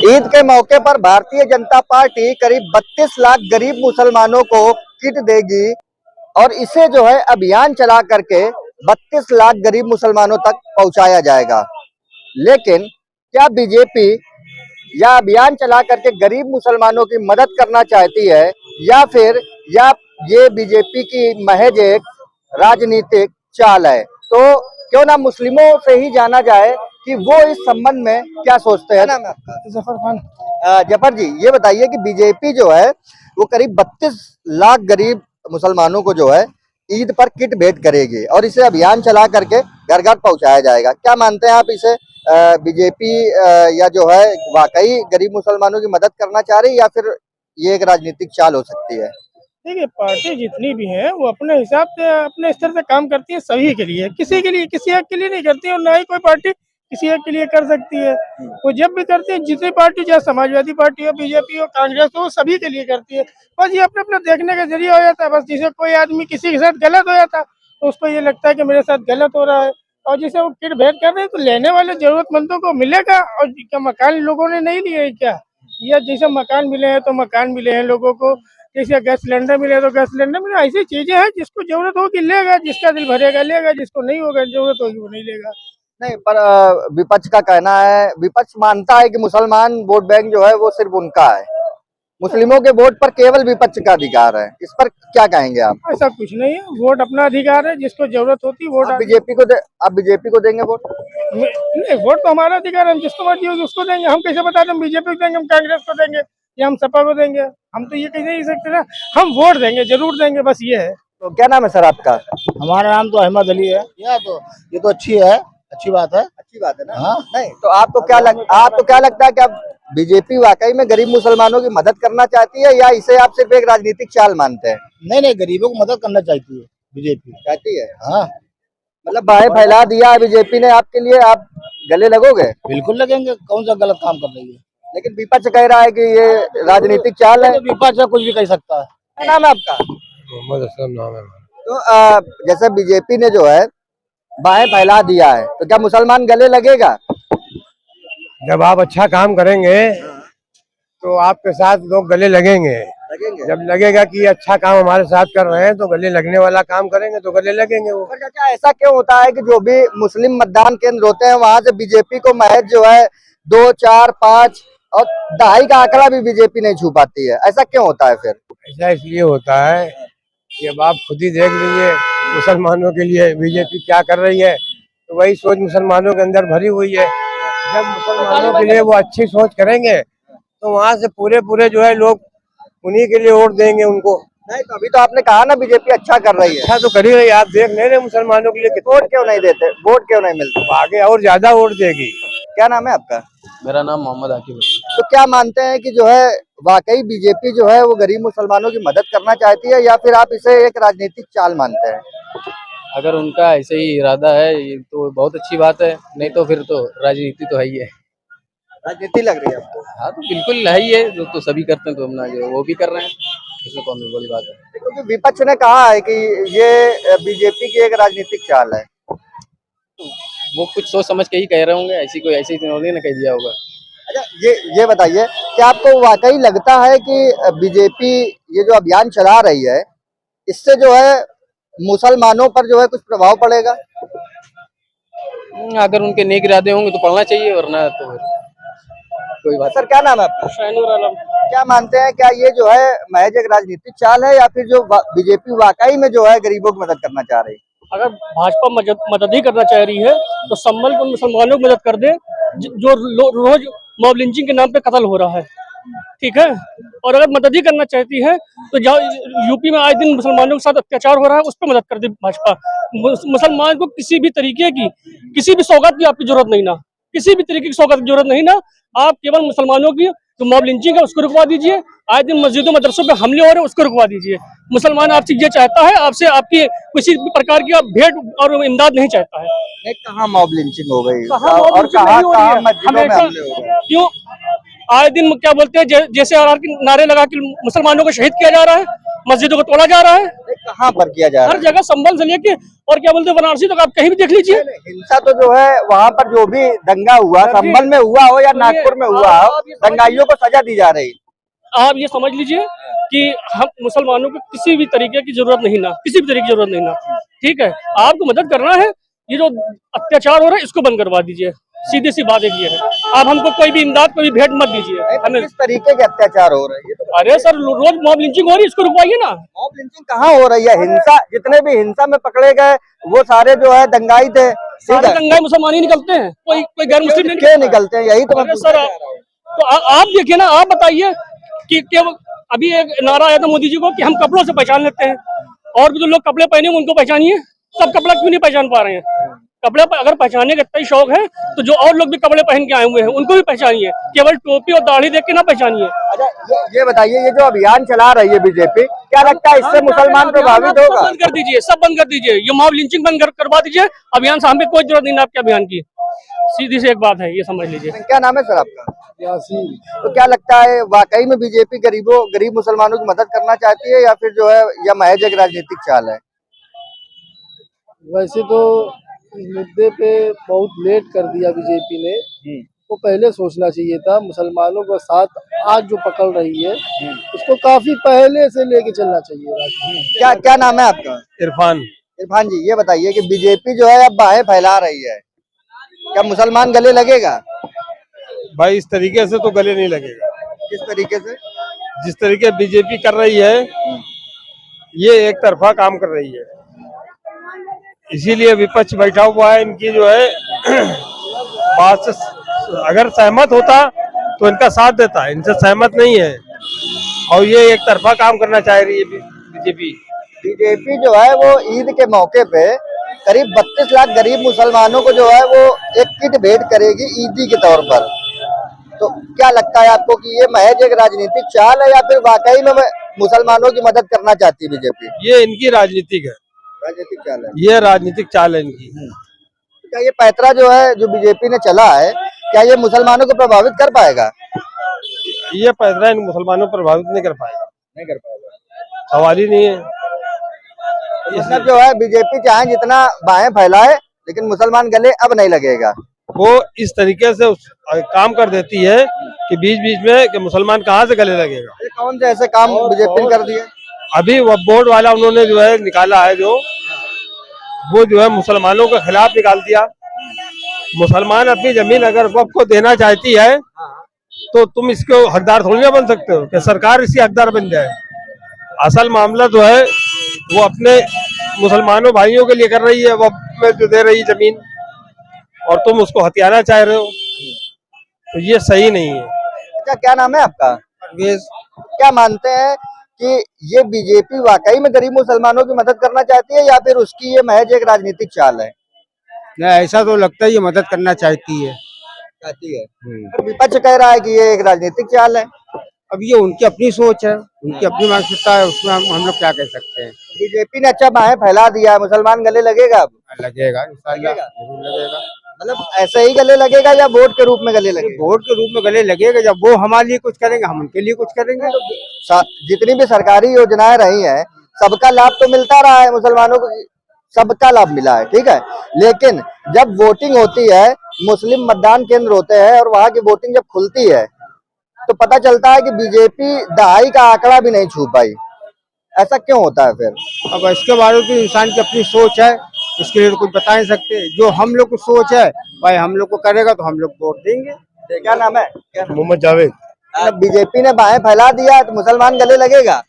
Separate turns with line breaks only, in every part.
ईद के मौके पर भारतीय जनता पार्टी करीब 32 लाख गरीब मुसलमानों को किट देगी और इसे जो है अभियान चला करके 32 लाख गरीब मुसलमानों तक पहुंचाया जाएगा। लेकिन क्या बीजेपी या अभियान चला करके गरीब मुसलमानों की मदद करना चाहती है या फिर ये बीजेपी की महज एक राजनीतिक चाल है? तो क्यों ना मुस्लिमों से ही जाना जाए कि वो इस संबंध में क्या सोचते हैं। नाम है आपका?
जफर खान।
जफर जी, ये बताइए कि बीजेपी जो है वो करीब 32 लाख गरीब मुसलमानों को जो है ईद पर किट भेंट करेगी और इसे अभियान चला करके घर घर पहुंचाया जाएगा। क्या मानते हैं आप इसे? बीजेपी या जो है वाकई गरीब मुसलमानों की मदद करना चाह रही है या फिर ये एक राजनीतिक चाल हो सकती है?
देखिए, पार्टी जितनी भी है वो अपने हिसाब से अपने स्तर से काम करती है, सभी के लिए, किसी के लिए, किसी एक के लिए नहीं करती और ना ही कोई पार्टी किसी एक के लिए कर सकती है। वो जब भी करती है, जितनी पार्टी, चाहे समाजवादी पार्टी हो, बीजेपी हो, कांग्रेस हो, सभी के लिए करती है। बस ये अपने अपने देखने का जरिया हो जाता है। बस जैसे कोई आदमी किसी के साथ गलत हो जाता है तो उसको ये लगता है कि मेरे साथ गलत हो रहा है, और जिसे वो किट भेंट कर रहे हैं तो लेने वाले जरूरतमंदों को मिलेगा। और क्या मकान लोगों ने नहीं लिए है क्या? या जैसे मकान मिले हैं तो मकान मिले हैं लोगों को, जैसे गैस सिलेंडर मिले तो गैस सिलेंडर मिले। ऐसी चीजें हैं जिसको जरूरत होगी लेगा, जिसका दिल भरेगा लेगा, जिसको नहीं होगा जरूरत होगी वो नहीं लेगा।
नहीं, पर विपक्ष का कहना है, विपक्ष मानता है कि मुसलमान वोट बैंक जो है वो सिर्फ उनका है, मुस्लिमों के वोट पर केवल विपक्ष का अधिकार है। इस पर क्या कहेंगे आप?
ऐसा कुछ नहीं है, वोट अपना अधिकार है, जिसको जरूरत होती है वोट।
आप बीजेपी को देंगे वोट?
नहीं, वोट तो हमारा अधिकार है, हम जिसको मर्जी होगी उसको देंगे। हम कैसे बता दें बीजेपी को देंगे, हम कांग्रेस को देंगे या हम सपा को देंगे? हम तो ये कह नहीं सकते ना, हम वोट देंगे, जरूर देंगे, बस ये है।
तो क्या नाम है सर आपका?
हमारा नाम तो अहमद अली है। ये तो अच्छी है, अच्छी बात है।
अच्छी बात है ना?
हाँ।
नहीं तो आपको क्या लगता है कि आप बीजेपी वाकई में गरीब मुसलमानों की मदद करना चाहती है या इसे आप सिर्फ एक राजनीतिक चाल मानते हैं?
नहीं नहीं, गरीबों को मदद करना चाहती है बीजेपी।
चाहती है?
हाँ,
मतलब बाहें फैला दिया है बीजेपी ने आपके लिए, आप गले लगोगे?
बिल्कुल लगेंगे। कौन सा गलत काम कर रही है?
लेकिन विपक्ष कह रहा है कि ये राजनीतिक चाल है।
विपक्ष कुछ भी कह सकता है।
क्या नाम है आपका?
मोहम्मद असलम नाम है।
तो जैसे बीजेपी ने जो है बाहें फैला दिया है तो क्या मुसलमान गले लगेगा?
जब आप अच्छा काम करेंगे तो आपके साथ लोग गले लगेंगे। जब लगेगा कि अच्छा काम हमारे साथ कर रहे हैं तो गले लगने वाला काम करेंगे तो गले लगेंगे वो।
पर चाचा, ऐसा क्यों होता है कि जो भी मुस्लिम मतदान केंद्र होते हैं वहां से बीजेपी को महज जो है 2, 4, 5 और 2.5 का आंकड़ा भी बीजेपी नहीं छू पाती है? ऐसा क्यों होता है फिर?
ऐसा इसलिए होता है कि अब आप खुद ही देख लीजिए मुसलमानों के लिए बीजेपी क्या कर रही है, तो वही सोच मुसलमानों के अंदर भरी हुई है। जब मुसलमानों के लिए वो अच्छी सोच करेंगे तो वहाँ से पूरे जो है लोग उन्हीं के लिए वोट देंगे उनको।
नहीं तो अभी तो आपने कहा ना बीजेपी अच्छा कर रही है।
अच्छा तो कर ही रही है, आप देख ले रहे मुसलमानों के लिए
वोट क्यों नहीं देते? वोट क्यों नहीं मिलते?
आगे और ज्यादा वोट देगी।
क्या नाम है आपका?
मेरा नाम मोहम्मद आकिब है।
तो क्या मानते हैं कि जो है वाकई बीजेपी जो है वो गरीब मुसलमानों की मदद करना चाहती है या फिर आप इसे एक राजनीतिक चाल मानते हैं?
अगर उनका ऐसे ही इरादा है ये तो बहुत अच्छी बात है, नहीं तो फिर तो राजनीति तो है ही है।
राजनीति लग रही है आपको?
हाँ तो बिल्कुल है ही है, जो तो सभी करते हैं तो अपना जो वो भी कर रहे हैं, इसमें कौन बड़ी बात है।
क्योंकि विपक्ष ने कहा है कि ये बीजेपी की एक राजनीतिक चाल है।
वो कुछ सोच समझ के ही कह रहे होंगे, ऐसी तो उन्होंने ना कह दिया होगा।
अच्छा, ये बताइए कि आपको वाकई लगता है कि बीजेपी ये जो अभियान चला रही है इससे जो है मुसलमानों पर जो है कुछ प्रभाव पड़ेगा?
अगर उनके नेक इरादे होंगे तो पढ़ना चाहिए, वरना तो कोई बात।
सर क्या नाम है आपका?
शैनुर आलम।
क्या मानते हैं, क्या ये जो है महज एक राजनीतिक चाल है या फिर जो बीजेपी वाकई में जो है गरीबों की मदद करना चाह रही है?
अगर भाजपा मदद ही करना चाह रही है तो संभल को मुसलमानों की मदद कर दे, जो रोज मॉब लिंचिंग के नाम पे कत्ल हो रहा है, ठीक है। और अगर मदद ही करना चाहती है तो यूपी में आए दिन मुसलमानों के साथ अत्याचार हो रहा है, उस पर मदद कर दे भाजपा। मुसलमान को किसी भी तरीके की, किसी भी सौगात की आपकी जरूरत नहीं ना, किसी भी तरीके की सौगात की जरूरत नहीं ना। आप केवल मुसलमानों की जो मॉब लिंचिंग है उसको रुकवा दीजिए, आए दिन मस्जिदों मदरसों पे हमले हो रहे हैं उसको रुकवा दीजिए। मुसलमान आपसे ये चाहता है, आपसे आपकी किसी भी प्रकार की भेंट और इमदाद नहीं चाहता है।
कहाँ मॉब लिंचिंग हो गई
और
कहाँ मस्जिदों में हमले हो गए?
क्यों आए दिन क्या बोलते हैं, जैसे आर के नारे लगा के मुसलमानों को शहीद किया जा रहा है,
मस्जिदों को तोड़ा जा रहा है,
कहाँ पर किया जा रहा
हर जगह संभल से लेके और क्या बोलते हैं वाराणसी तक आप कहीं भी देख लीजिए।
है? हिंसा तो जो है वहाँ पर जो भी दंगा हुआ, संभल में हुआ हो या नागपुर में हुआ हो, दंगाइयों को सजा दी जा रही।
आप ये समझ लीजिए कि हम मुसलमानों को किसी भी तरीके की जरूरत नहीं ना, किसी भी तरीके की जरूरत नहीं ना, ठीक है। आपको मदद करना है, ये जो अत्याचार हो रहा है इसको बंद करवा दीजिए, सीधी सी बात एक ये है। आप हमको कोई भी इमदाद, कोई भी भेंट मत दीजिए हमें।
किस तरीके के अत्याचार हो रहे हैं? ये तो
अरे सर रोज मॉब लिंचिंग हो रही है, इसको रुकवाइए ना।
मॉब लिंचिंग कहाँ हो रही है? हिंसा, जितने भी हिंसा में पकड़े गए वो सारे जो है दंगाई थे, ठीक
सारे
है?
दंगाई मुसलमान ही निकलते हैं, कोई गैर मुस्लिम नहीं
क्यों निकलते हैं? यही तो मैं
अरे
पूछना
सर
चाह रहा हूँ।
तो आप देखिए ना, आप बताइए कि अभी एक नारा आया था मोदी जी को कि हम कपड़ों से पहचान लेते हैं, और भी जो लोग कपड़े पहने उनको पहचानिए। सब कपड़ा क्यों नहीं पहचान पा रहे हैं? कपड़े अगर पहचानने का इतना ही शौक है तो जो और लोग भी कपड़े पहन के आए हुए हैं उनको भी पहचानिए, केवल टोपी और दाढ़ी देख के ना पहचानिए।
अच्छा, ये बताइए, ये जो अभियान चला रही है बीजेपी, क्या लगता है इससे मुसलमान प्रभावित होगा?
बंद कर दीजिए, सब बंद कर दीजिए, ये मॉब लिंचिंग बंद करवा दीजिए। अभियान से हमें कोई जरूरत नहीं है आपके अभियान की, सीधी सी एक बात है, ये समझ लीजिए।
क्या नाम है सर आपका?
यासीन।
तो क्या लगता है वाकई में बीजेपी गरीब मुसलमानों की मदद करना चाहती है या फिर जो है यह महज एक राजनीतिक चाल है?
वैसे तो इस मुद्दे पे बहुत लेट कर दिया बीजेपी ने, तो पहले सोचना चाहिए था। मुसलमानों का साथ आज जो पकड़ रही है उसको काफी पहले से लेके चलना चाहिए।
क्या क्या नाम है आपका?
इरफान।
इरफान जी, ये बताइए कि बीजेपी जो है अब बाहें फैला रही है, क्या मुसलमान गले लगेगा?
भाई इस तरीके से तो गले नहीं लगेगा।
किस तरीके से?
जिस तरीके बीजेपी कर रही है ये एक तरफा काम कर रही है, इसीलिए विपक्ष बैठा हुआ है। इनकी जो है बात से अगर सहमत होता तो इनका साथ देता है, इनसे सहमत नहीं है और ये एक तरफा काम करना चाह रही है बीजेपी।
बीजेपी जो है वो ईद के मौके पे करीब 32 लाख गरीब मुसलमानों को जो है वो एक किट भेंट करेगी ईदी के तौर पर। तो क्या लगता है आपको कि ये महज एक राजनीतिक चाल है या फिर वाकई में मुसलमानों की मदद करना चाहती है बीजेपी?
ये इनकी राजनीतिक है,
राजनीतिक चाल है।
ये राजनीतिक चाल है इनकी।
क्या ये पैतरा जो है जो बीजेपी ने चला है, क्या ये मुसलमानों को प्रभावित कर पाएगा?
ये पैतरा इन मुसलमानों को प्रभावित नहीं कर पाएगा,
नहीं कर पाएगा,
सवाल ही नहीं है।
मतलब जो है बीजेपी चाहे जितना बाहें फैलाए लेकिन मुसलमान गले अब नहीं लगेगा।
वो इस तरीके से काम कर देती है कि बीच बीच में कि मुसलमान कहाँ से गले लगेगा।
ये कौन से ऐसे काम बीजेपी ने कर दिए?
अभी वह बोर्ड वाला उन्होंने जो है निकाला है, वो जो है मुसलमानों के खिलाफ निकाल दिया। मुसलमान अपनी जमीन अगर वक्फ को देना चाहती है तो तुम इसके हकदार थोड़ी ना बन सकते हो कि सरकार इसकी हकदार बन जाए। असल मामला जो है वो अपने मुसलमानों भाइयों के लिए कर रही है, वो में जो दे रही जमीन, और तुम उसको हथियाना चाह रहे हो, तो ये सही नहीं है।
अच्छा, क्या नाम है आपका? क्या मानते हैं कि ये बीजेपी वाकई में गरीब मुसलमानों की मदद करना चाहती है या फिर उसकी ये महज एक राजनीतिक चाल है?
नहीं, ऐसा तो लगता है ये मदद करना चाहती है।
और विपक्ष कह रहा है कि ये एक राजनीतिक चाल है।
अब ये उनकी अपनी सोच है, उनकी अपनी मानसिकता है, उसमें हम लोग क्या कह सकते हैं।
बीजेपी ने अच्छा बाहें फैला दिया है, मुसलमान गले लगेगा अब?
लगेगा इंशाल्लाह, जरूर लगेगा।
मतलब ऐसे ही गले लगेगा या वोट के रूप में गले लगेगा?
वोट के रूप में गले लगेगा, जब वो हमारे लिए कुछ करेंगे हम उनके लिए कुछ करेंगे।
जितनी भी सरकारी योजनाएं रही हैं सबका लाभ तो मिलता रहा है मुसलमानों को, सबका लाभ मिला है, ठीक है। लेकिन जब वोटिंग होती है, मुस्लिम मतदान केंद्र होते हैं और वहां की वोटिंग जब खुलती है तो पता चलता है कि बीजेपी दहाई का आंकड़ा भी नहीं छू पाई। ऐसा क्यों होता है फिर?
अब इसके बारे में इंसान की अपनी सोच है, इसके लिए तो कुछ बता नहीं सकते। जो हम लोग की सोच है भाई हम लोग को करेगा तो हम लोग वोट देंगे।
क्या नाम है?
मोहम्मद जावेद।
बीजेपी ने बाहें फैला दिया तो मुसलमान गले लगेगा?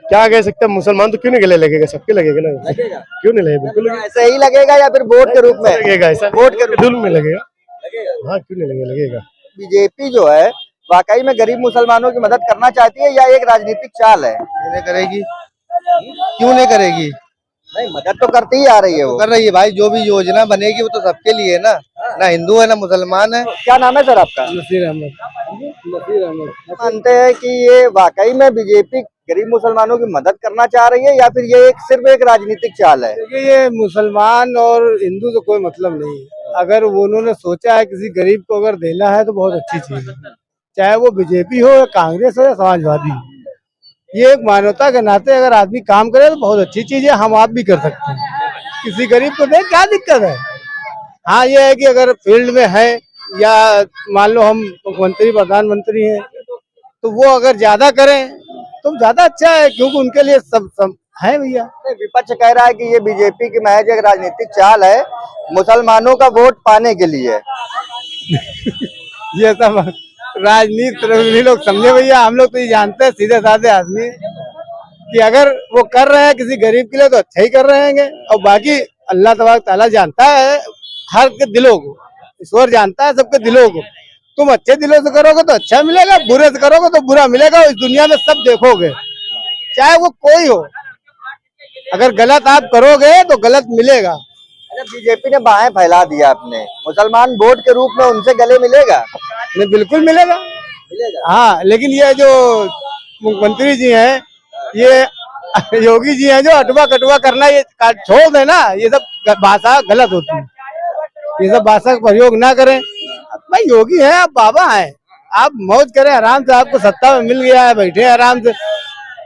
क्या कह सकते हैं, मुसलमान तो क्यों नहीं गले लगेगा, सबके लगेगा ना।
लगेगा?
क्यों नहीं लगेगा, बिल्कुल लगेगा।
ऐसे ही लगेगा या फिर वोट के रूप में
लगेगा, ऐसा
वोट के रूप
में लगेगा। हाँ, क्यों नहीं लगेगा, लगेगा।
बीजेपी जो है वाकई में गरीब मुसलमानों की मदद करना चाहती है या एक राजनीतिक चाल है?
क्यों नहीं करेगी, क्यों नहीं करेगी?
नहीं, मदद तो करती ही आ रही है वो।
कर रही है भाई, जो भी योजना बनेगी वो तो सबके लिए है ना हिंदू है ना मुसलमान है।
क्या नाम है सर आपका?
नसीर अहमद।
मानते हैं कि ये वाकई में बीजेपी गरीब मुसलमानों की मदद करना चाह रही है या फिर ये सिर्फ एक राजनीतिक चाल है?
देखिए ये मुसलमान और हिंदू से कोई मतलब नहीं है। अगर वो उन्होंने सोचा है किसी गरीब को अगर देना है तो बहुत अच्छी चीज है, चाहे वो बीजेपी हो या कांग्रेस हो या समाजवादी हो। ये एक मानवता के नाते अगर आदमी काम करे तो बहुत अच्छी चीज है, हम आप भी कर सकते हैं। किसी गरीब को दे, क्या दिक्कत है। हाँ ये है कि अगर फील्ड में है या मान लो हम मुख्यमंत्री प्रधानमंत्री हैं तो वो अगर ज्यादा करें तो ज्यादा अच्छा है, क्योंकि उनके लिए सब है भैया।
नहीं, विपक्ष कह रहा है कि ये बीजेपी की महज एक राजनीतिक चाल है, मुसलमानों का वोट पाने के लिए।
ये सब राजनीति लोग समझे भैया, हम लोग तो ये जानते हैं सीधे साधे आदमी कि अगर वो कर रहे हैं किसी गरीब के लिए तो अच्छा ही कर रहे हैं, और बाकी अल्लाह तबारक ताला जानता है हर के दिलों को, ईश्वर जानता है सबके दिलों को। तुम अच्छे दिलों से करोगे तो अच्छा मिलेगा, बुरे से करोगे तो बुरा मिलेगा। इस दुनिया में सब देखोगे, चाहे वो कोई हो, अगर गलत आप करोगे तो गलत मिलेगा।
अच्छा, बीजेपी ने बाहें फैला दिया अपने, मुसलमान वोट के रूप में उनसे गले मिलेगा?
नहीं बिल्कुल मिलेगा। हाँ लेकिन ये जो मुख्यमंत्री जी हैं, ये योगी जी हैं, जो अटवा कटवा करना ये छोड़ देना, ये सब भाषा गलत होती है, ये सब भाषा का प्रयोग ना करें। भाई योगी है, आप बाबा हैं, आप मौज करें आराम से, आपको सत्ता में मिल गया है, बैठे आराम से,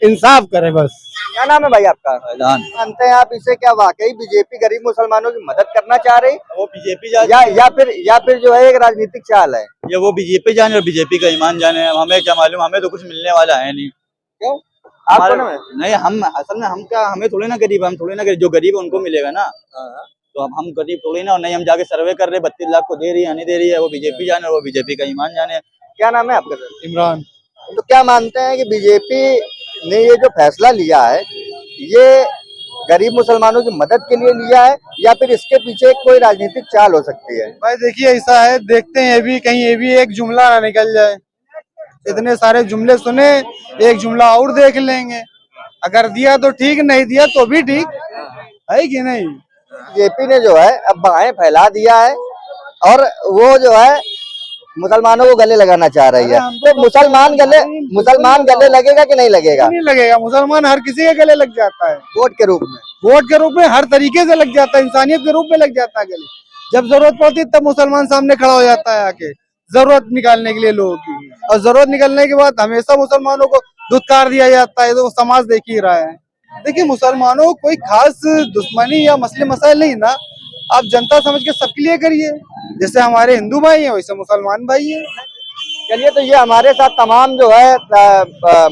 इंसाफ करें बस।
क्या नाम है भाई आपका? मानते हैं आप इसे, क्या वाकई बीजेपी गरीब मुसलमानों की मदद करना चाह रही,
वो बीजेपी
या फिर जो है एक राजनीतिक चाल है?
ये वो बीजेपी जाने और बीजेपी का ईमान जाने, हमें क्या मालूम, हमें तो कुछ मिलने वाला है नहीं।
क्यों आपको
नहीं, हम असल में हम क्या, हमें थोड़ी ना गरीब, हम थोड़ी ना गरीब, जो गरीब है उनको मिलेगा ना। तो अब हम गरीब थोड़ी ना, और नहीं हम जाके सर्वे कर रहे 32 लाख को दे रही है नहीं दे रही है, वो बीजेपी जाने और वो बीजेपी का ईमान जाने।
क्या नाम है आपका सर?
इमरान।
तो क्या मानते हैं कि बीजेपी ने ये जो फैसला लिया है, ये गरीब मुसलमानों की मदद के लिए लिया है या फिर इसके पीछे कोई राजनीतिक चाल हो सकती है?
भाई देखिए ऐसा है, देखते हैं अभी कहीं ये भी एक जुमला ना निकल जाए। इतने सारे जुमले सुने, एक जुमला और देख लेंगे, अगर दिया तो ठीक, नहीं दिया तो भी ठीक है कि नहीं।
बीजेपी ने जो है अब बाहें फैला दिया है और वो जो है मुसलमानों को गले लगाना चाह रही है। तो मुसलमान गले लगेगा कि नहीं लगेगा?
नहीं लगेगा, मुसलमान हर किसी के गले लग जाता है,
वोट के रूप में,
वोट के रूप में हर तरीके से लग जाता है, इंसानियत के रूप में लग जाता है गले। जब जरूरत पड़ती है तब मुसलमान सामने खड़ा हो जाता है आके, जरूरत निकालने के लिए लोगों की, और जरूरत निकलने के बाद हमेशा मुसलमानों को धुतकार दिया जाता है। तो समाज देख ही रहा है। देखिए मुसलमानों को कोई खास दुश्मनी या मसले मसाइल नहीं ना, आप जनता समझ के सबके लिए करिए, जैसे हमारे हिंदू भाई हैं वैसे मुसलमान भाई हैं।
चलिए, तो ये हमारे साथ तमाम जो है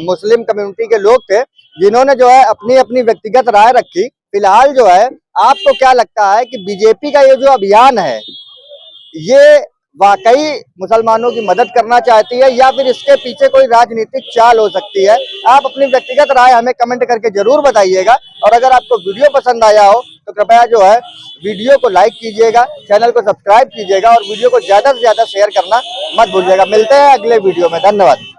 मुस्लिम कम्युनिटी के लोग थे जिन्होंने जो है अपनी अपनी व्यक्तिगत राय रखी। फिलहाल जो है आपको क्या लगता है कि बीजेपी का ये जो अभियान है, ये वाकई मुसलमानों की मदद करना चाहती है या फिर इसके पीछे कोई राजनीतिक चाल हो सकती है? आप अपनी व्यक्तिगत राय हमें कमेंट करके जरूर बताइएगा। और अगर आपको वीडियो पसंद आया हो तो कृपया जो है वीडियो को लाइक कीजिएगा, चैनल को सब्सक्राइब कीजिएगा और वीडियो को ज्यादा से ज्यादा शेयर करना मत भूलिएगा। मिलते हैं अगले वीडियो में, धन्यवाद।